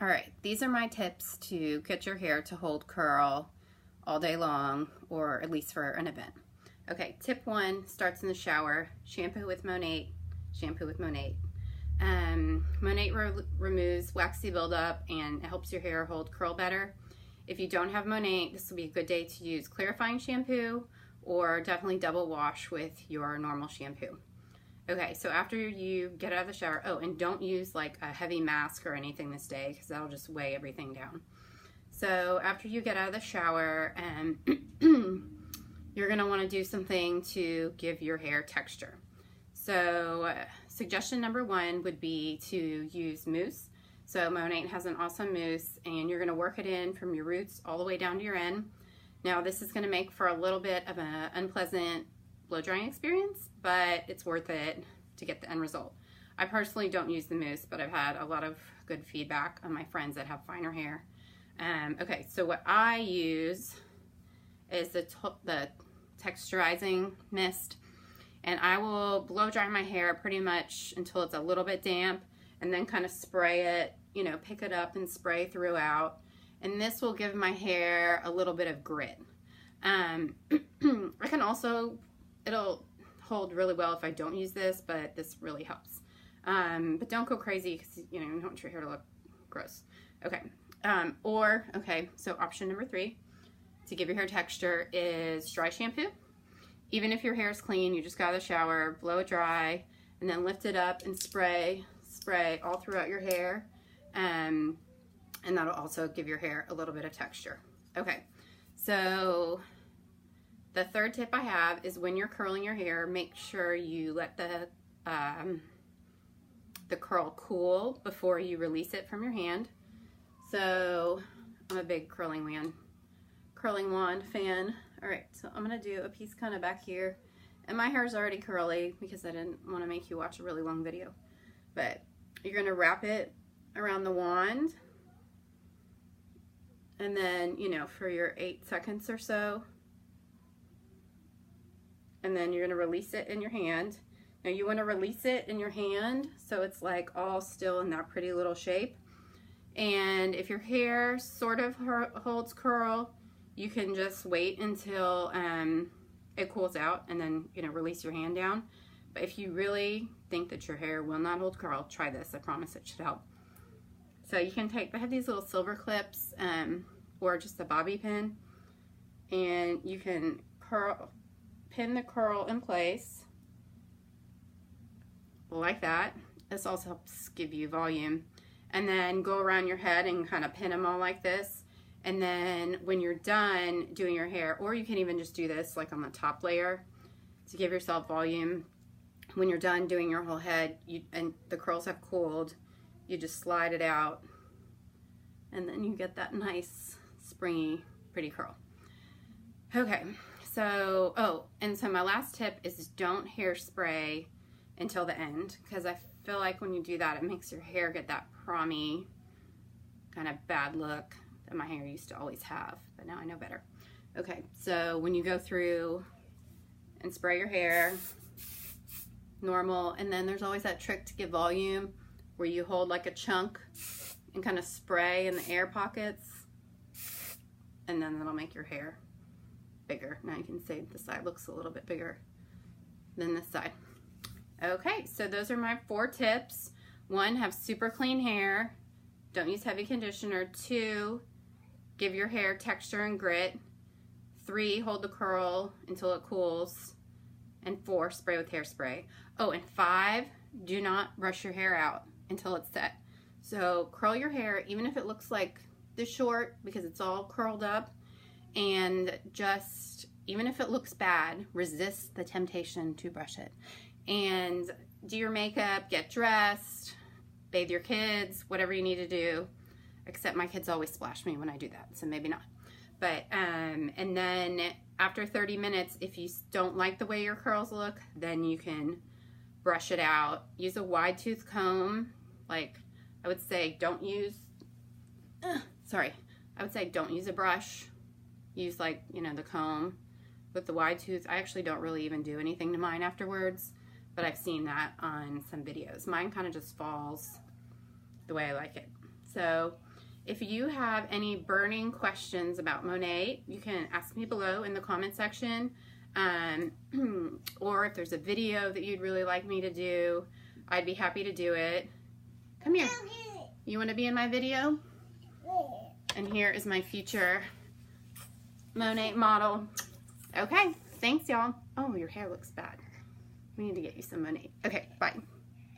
All right, these are my tips to get your hair to hold curl all day long, or at least for an event. Okay, tip 1 starts in the shower. Shampoo with Monat. Shampoo with Monat. Monat removes waxy buildup and it helps your hair hold curl better. If you don't have Monat, this will be a good day to use clarifying shampoo, or definitely double wash with your normal shampoo. Okay, so after you get out of the shower, oh, and don't use like a heavy mask or anything this day because that'll just weigh everything down. So after you get out of the shower, you're gonna wanna do something to give your hair texture. So suggestion number 1 would be to use mousse. So Monat has an awesome mousse, and you're gonna work it in from your roots all the way down to your end. Now this is gonna make for a little bit of an unpleasant blow drying experience, but it's worth it to get the end result. I personally don't use the mousse, but I've had a lot of good feedback on my friends that have finer hair. Okay, so what I use is the texturizing mist, and I will blow dry my hair pretty much until it's a little bit damp, and then kind of spray it, you know, pick it up and spray throughout. And this will give my hair a little bit of grit. I can also, it'll hold really well if I don't use this, but this really helps. But don't go crazy because, you know, you don't want your hair to look gross. Okay. Okay, so option number 3 to give your hair texture is dry shampoo. Even if your hair is clean, you just got out of the shower, blow it dry, and then lift it up and spray all throughout your hair. And that'll also give your hair a little bit of texture. Okay, so the third tip I have is when you're curling your hair, make sure you let the curl cool before you release it from your hand. So I'm a big curling wand fan. All right, so I'm gonna do a piece kind of back here, and my hair's already curly because I didn't want to make you watch a really long video. But you're gonna wrap it around the wand, and then, you know, for your 8 seconds or so, and then you're gonna release it in your hand. Now you want to release it in your hand so it's like all still in that pretty little shape. And if your hair sort of holds curl, you can just wait until it cools out and then, you know, release your hand down. But if you really think that your hair will not hold curl, try this. I promise it should help. So you can take, I have these little silver clips or just a bobby pin, and you can pin the curl in place like that. This also helps give you volume. And then go around your head and kind of pin them all like this. And then when you're done doing your hair, or you can even just do this like on the top layer to give yourself volume. When you're done doing your whole head, and the curls have cooled, you just slide it out, and then you get that nice springy pretty curl. Okay, so and so my last tip is don't hairspray until the end, because I feel like when you do that, it makes your hair get that prommy kind of bad look that my hair used to always have, but now I know better. Okay, so when you go through and spray your hair normal, and then there's always that trick to give volume where you hold like a chunk and kind of spray in the air pockets, and then that'll make your hair bigger. Now you can see this side looks a little bit bigger than this side. Okay, so those are my 4 tips. 1, have super clean hair. Don't use heavy conditioner. 2, give your hair texture and grit. 3, hold the curl until it cools. And 4, spray with hairspray. Oh, and 5, do not brush your hair out until it's set. So curl your hair, even if it looks like this short, because it's all curled up, and just, even if it looks bad, resist the temptation to brush it. And do your makeup, get dressed, bathe your kids, whatever you need to do, except my kids always splash me when I do that, so maybe not. But, and then after 30 minutes, if you don't like the way your curls look, then you can brush it out. Use a wide tooth comb. Like, I would say don't use, I would say don't use a brush. Use, like, you know, the comb with the wide tooth. I actually don't really even do anything to mine afterwards, but I've seen that on some videos. Mine kind of just falls the way I like it. So If you have any burning questions about Monet, you can ask me below in the comment section. Or if there's a video that you'd really like me to do, I'd be happy to do it. Come here. You want to be in my video? And here is my future Monet model. Okay, thanks y'all. Oh, your hair looks bad. We need to get you some Monet. Okay, bye.